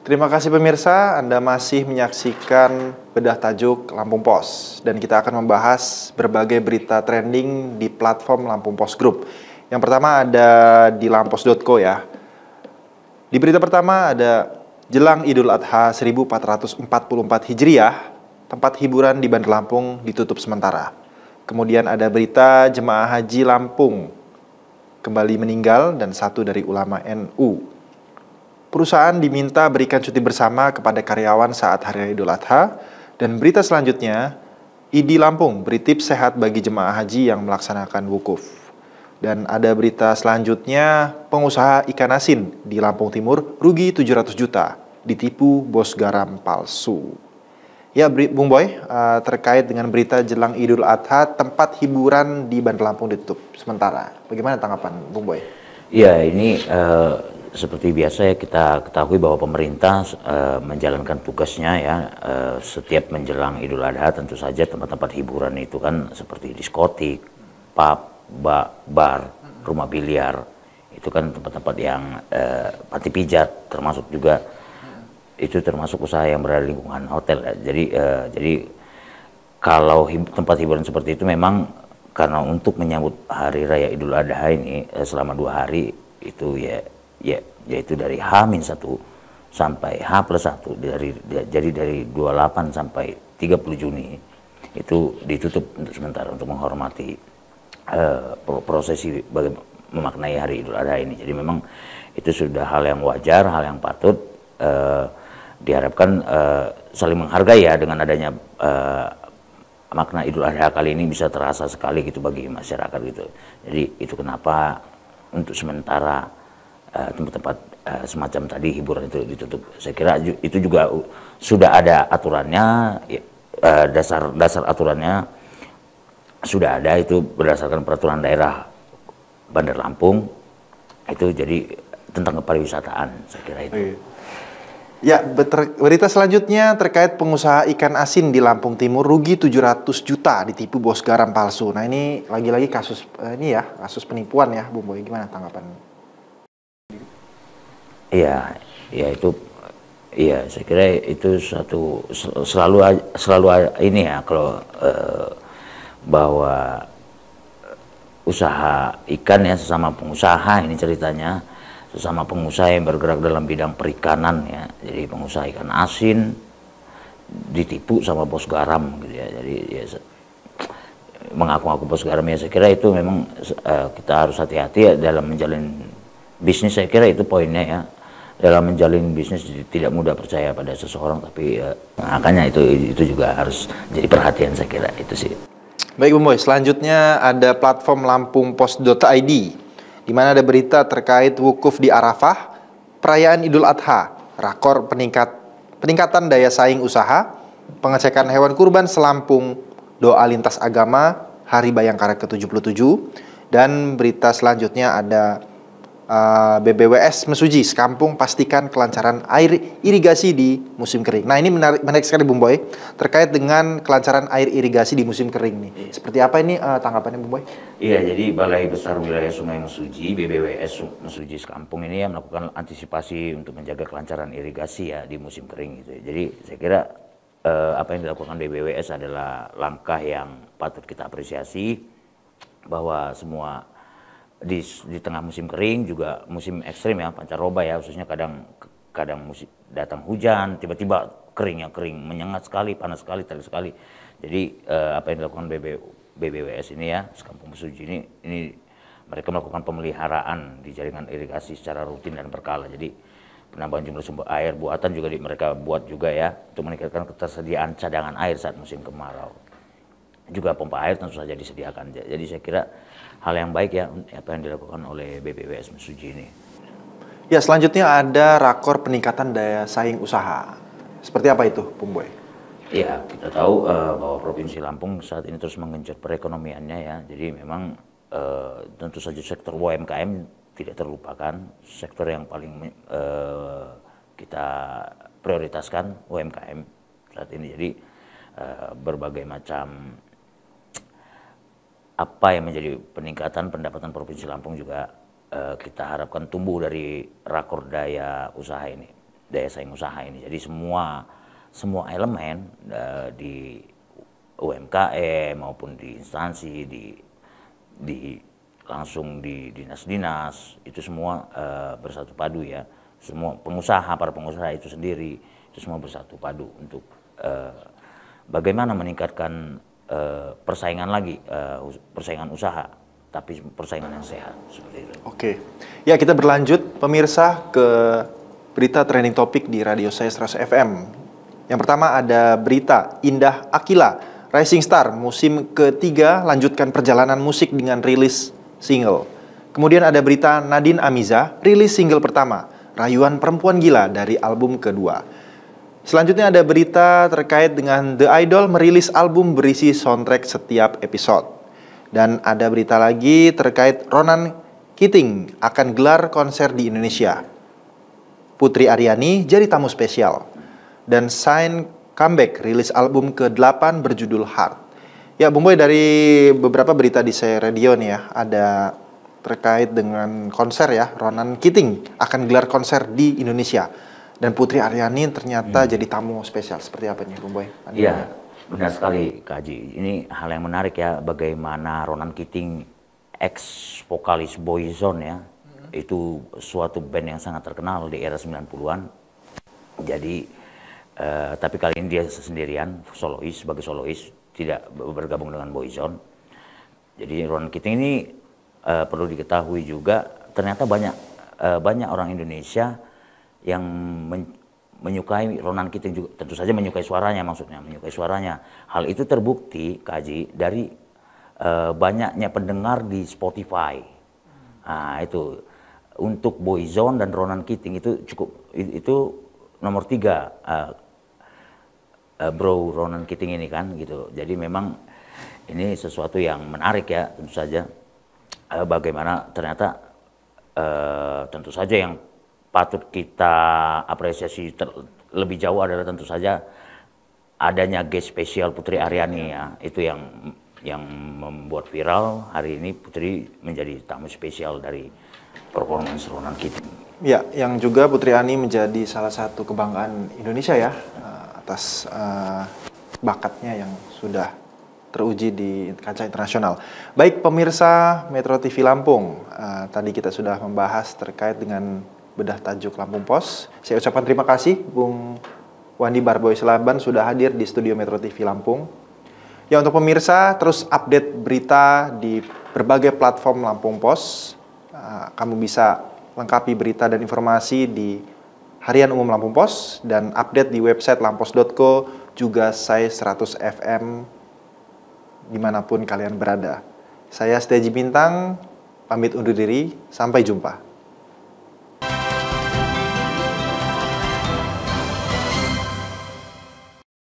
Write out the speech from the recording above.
Terima kasih pemirsa, Anda masih menyaksikan Bedah Tajuk Lampung Pos. Dan kita akan membahas berbagai berita trending di platform Lampung Pos Group. Yang pertama ada di lampos.co ya. Di berita pertama ada jelang Idul Adha 1444 Hijriah, tempat hiburan di Bandar Lampung ditutup sementara. Kemudian ada berita jemaah haji Lampung kembali meninggal dan satu dari ulama NU. Perusahaan diminta berikan cuti bersama kepada karyawan saat Hari Raya Idul Adha. Dan berita selanjutnya, ID Lampung beri tips sehat bagi jemaah haji yang melaksanakan wukuf. Dan ada berita selanjutnya, pengusaha ikan asin di Lampung Timur rugi 700 juta, ditipu bos garam palsu. Ya, Bung Boy, terkait dengan berita jelang Idul Adha, tempat hiburan di Bandar Lampung ditutup sementara. Bagaimana tanggapan Bung Boy? Ya, ini seperti biasa ya, kita ketahui bahwa pemerintah menjalankan tugasnya ya, setiap menjelang Idul Adha tentu saja tempat-tempat hiburan itu kan seperti diskotik, pub, bar, rumah biliar, itu kan tempat-tempat yang panti pijat, termasuk juga itu termasuk usaha yang berada di lingkungan hotel ya. Jadi kalau tempat hiburan seperti itu memang karena untuk menyambut Hari Raya Idul Adha ini selama 2 hari itu yaitu dari H-1 sampai H+1, jadi dari 28 sampai 30 Juni itu ditutup untuk sementara untuk menghormati prosesi memaknai Hari Idul Adha ini. Jadi memang itu sudah hal yang wajar, hal yang patut, diharapkan saling menghargai ya, dengan adanya makna Idul Adha kali ini bisa terasa sekali gitu bagi masyarakat gitu. Jadi itu kenapa untuk sementara tempat-tempat semacam tadi hiburan itu ditutup. Saya kira itu juga sudah ada aturannya, dasar aturannya sudah ada, itu berdasarkan peraturan daerah Bandar Lampung itu, jadi tentang kepariwisataan saya kira itu. Ya, berita selanjutnya terkait pengusaha ikan asin di Lampung Timur rugi 700 juta ditipu bos garam palsu. Nah, ini lagi-lagi kasus kasus penipuan ya, Bung Boy. Gimana tanggapan? Iya, saya kira itu selalu ini ya, kalau bahwa usaha ikan ya, sesama pengusaha ini ceritanya, sesama pengusaha yang bergerak dalam bidang perikanan ya. Jadi pengusaha ikan asin ditipu sama bos garam gitu ya. Jadi ya, mengaku-ngaku bos garam ya, saya kira itu memang kita harus hati-hati ya dalam menjalin bisnis. Saya kira itu poinnya ya. Dalam menjalin bisnis tidak mudah percaya pada seseorang, tapi makanya itu juga harus jadi perhatian, saya kira itu sih. Baik Bung Boy, selanjutnya ada platform lampungpos.id di mana ada berita terkait wukuf di Arafah, perayaan Idul Adha, rakor peningkatan daya saing usaha, pengecekan hewan kurban selampung, doa lintas agama, Hari Bayangkara ke-77, dan berita selanjutnya ada BBWS Mesuji sekampung pastikan kelancaran air irigasi di musim kering. Nah, ini menarik sekali Bung Boy, terkait dengan kelancaran air irigasi di musim kering nih. Seperti apa ini tanggapannya Bung Boy? Iya, jadi Balai Besar Wilayah Sungai Mesuji, BBWS Mesuji sekampung ini ya, melakukan antisipasi untuk menjaga kelancaran irigasi ya di musim kering gitu. Jadi saya kira apa yang dilakukan BBWS adalah langkah yang patut kita apresiasi, bahwa semua di tengah musim kering, juga musim ekstrim ya, pancaroba ya, khususnya kadang musim datang hujan, tiba-tiba kering menyengat sekali, panas sekali, terik sekali. Jadi apa yang dilakukan BBWS ini ya, sekampung Mesuji ini mereka melakukan pemeliharaan di jaringan irigasi secara rutin dan berkala. Jadi penambahan jumlah sumber air buatan juga mereka buat juga ya, untuk meningkatkan ketersediaan cadangan air saat musim kemarau. Juga pompa air tentu saja disediakan. Jadi saya kira hal yang baik ya apa yang dilakukan oleh BBWS Mesuji ini. Ya, selanjutnya ada rakor peningkatan daya saing usaha. Seperti apa itu, Bung Boy? Ya, kita tahu bahwa Provinsi Lampung saat ini terus menggenjot perekonomiannya ya. Jadi memang tentu saja sektor UMKM tidak terlupakan. Sektor yang paling kita prioritaskan UMKM saat ini. Jadi berbagai macam apa yang menjadi peningkatan pendapatan Provinsi Lampung juga kita harapkan tumbuh dari rakor daya usaha ini. daya saing usaha ini. Jadi semua elemen di UMKM maupun di instansi, langsung di dinas-dinas, itu semua bersatu padu ya. Semua para pengusaha itu sendiri, itu semua bersatu padu untuk bagaimana meningkatkan persaingan lagi, persaingan usaha, tapi persaingan yang sehat, seperti itu. Oke, ya kita berlanjut pemirsa ke berita trending topik di radio saya 100 FM. Yang pertama ada berita Indah Akila, Rising Star musim ketiga lanjutkan perjalanan musik dengan rilis single. Kemudian ada berita Nadine Amiza, rilis single pertama, Rayuan Perempuan Gila dari album kedua. Selanjutnya ada berita terkait dengan The Idol merilis album berisi soundtrack setiap episode. Dan ada berita lagi terkait Ronan Keating akan gelar konser di Indonesia. Putri Aryani jadi tamu spesial. Dan Sign comeback rilis album ke-8 berjudul Heart. Ya, Bung Boy, dari beberapa berita di saya radio nih ya, ada terkait dengan konser ya, Ronan Keating akan gelar konser di Indonesia. Dan Putri Aryani ternyata jadi tamu spesial. Seperti apa nih, Bung Boy? Iya, benar sekali Kak Haji. Ini hal yang menarik ya, bagaimana Ronan Keating, ex-vokalis Boyzone ya, itu suatu band yang sangat terkenal di era 90-an. Jadi, tapi kali ini dia sendirian, sebagai solois, tidak bergabung dengan Boyzone. Jadi Ronan Keating ini perlu diketahui juga, ternyata banyak orang Indonesia yang menyukai Ronan Keating juga, tentu saja menyukai suaranya, Hal itu terbukti, Kaji, dari banyaknya pendengar di Spotify. Nah, itu untuk Boyzone dan Ronan Keating itu nomor 3. Bro Ronan Keating ini kan gitu. Jadi memang ini sesuatu yang menarik ya, tentu saja bagaimana ternyata tentu saja yang patut kita apresiasi lebih jauh adalah tentu saja adanya guest spesial Putri Aryani ya. Itu yang membuat viral hari ini Putri menjadi tamu spesial dari performance Ronan Keating. Ya, yang juga Putri Aryani menjadi salah satu kebanggaan Indonesia ya, atas bakatnya yang sudah teruji di kancah internasional. Baik pemirsa Metro TV Lampung, tadi kita sudah membahas terkait dengan bedah tajuk Lampung Pos. Saya ucapkan terima kasih Bung Wandi Barboy Selaban sudah hadir di studio Metro TV Lampung. Ya, untuk pemirsa terus update berita di berbagai platform Lampung Pos. Kamu bisa lengkapi berita dan informasi di Harian Umum Lampung Pos dan update di website lampos.co, juga saya 100 FM dimanapun kalian berada. Saya Setiaji Bintang, pamit undur diri, sampai jumpa.